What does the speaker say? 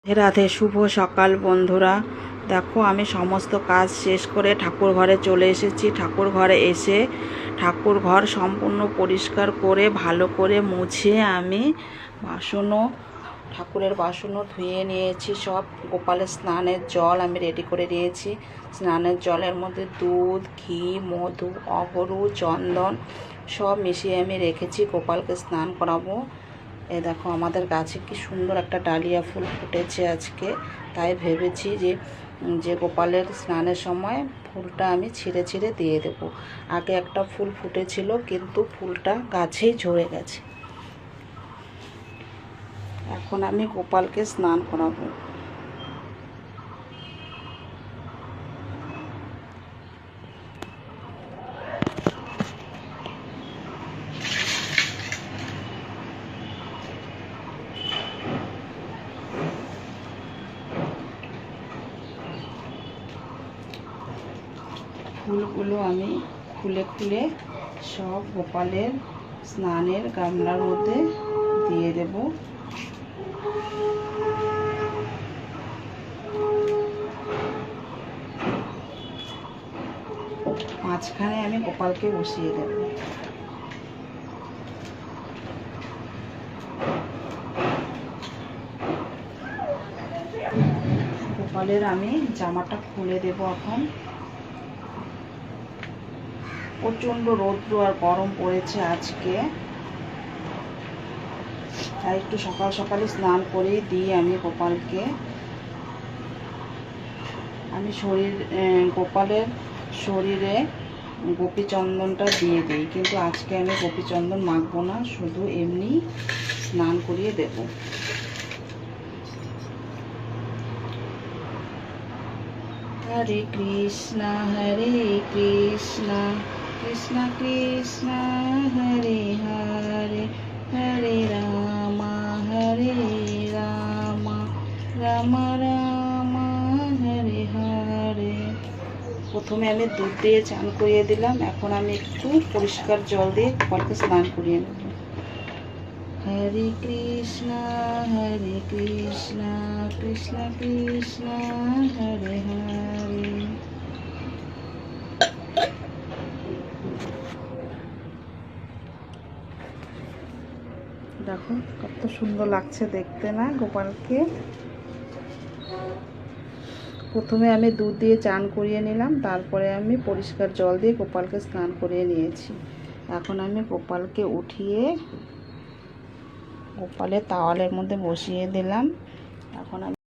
রাধে রাধে, শুভ সকাল বন্ধুরা। দেখো, আমি সমস্ত কাজ শেষ করে ঠাকুর ঘরে চলে এসেছি। ঠাকুর ঘরে এসে ঠাকুর ঘর সম্পূর্ণ পরিষ্কার করে ভালো করে মুছে আমি ঠাকুরের বাসনও ধুয়ে নিয়েছি। সব গোপালের স্নানের জল আমি রেডি করে নিয়েছি। স্নানের জলের মধ্যে দুধ, ঘি, মধু, অগরু, চন্দন সব মিশিয়ে আমি রেখেছি। গোপালকে স্নান করাবো। এ দেখো, আমাদের গাছে কি সুন্দর একটা ডালিয়া ফুল ফুটেছে আজকে। তাই ভেবেছি যে গোপালের স্নানের সময় ফুলটা আমি ছিঁড়ে ছিঁড়ে দিয়ে দেব। আগে একটা ফুল ফুটেছিল, কিন্তু ফুলটা গাছেই ঝরে গেছে। এখন আমি গোপালকে স্নান করাবো। ফুলগুলো আমি খুলে খুলে সব গোপালের স্নানের গামলার মধ্যে দিয়ে দেব। মাঝখানে আমি গোপালকে বসিয়ে দেব। গোপালের আমি জামাটা খুলে দেব এখন। প্রচণ্ড রৌদ্র আর গরম পড়েছে আজকে, তাই একটু সকাল সকালে স্নান করে দিই আমি গোপালকে। আমি গোপালের শরীরে গোপীচন্দনটা দিয়ে দিই, কিন্তু আজকে আমি গোপীচন্দন মাখবো না, শুধু এমনি স্নান করিয়ে দেব। হরে কৃষ্ণ কৃষ্ণ কৃষ্ণ হরে হরে, হরে রাম রাম রাম হরে হরে। প্রথমে আমি দুধ দিয়ে চান করিয়ে দিলাম। এখন আমি একটু পরিষ্কার জল দিয়ে গোপালকে স্নান করিয়ে নেব। হরে কৃষ্ণ কৃষ্ণ কৃষ্ণ হরে হরে। দেখো কত সুন্দর লাগছে দেখতে না গোপালকে। প্রথমে আমি দুধ দিয়ে চান করিয়ে নিলাম, তারপরে আমি পরিষ্কার জল দিয়ে গোপালকে স্নান করিয়ে নিয়েছি। এখন আমি গোপালকে উঠিয়ে গোপালের তাওয়ালের মধ্যে বসিয়ে দিলাম।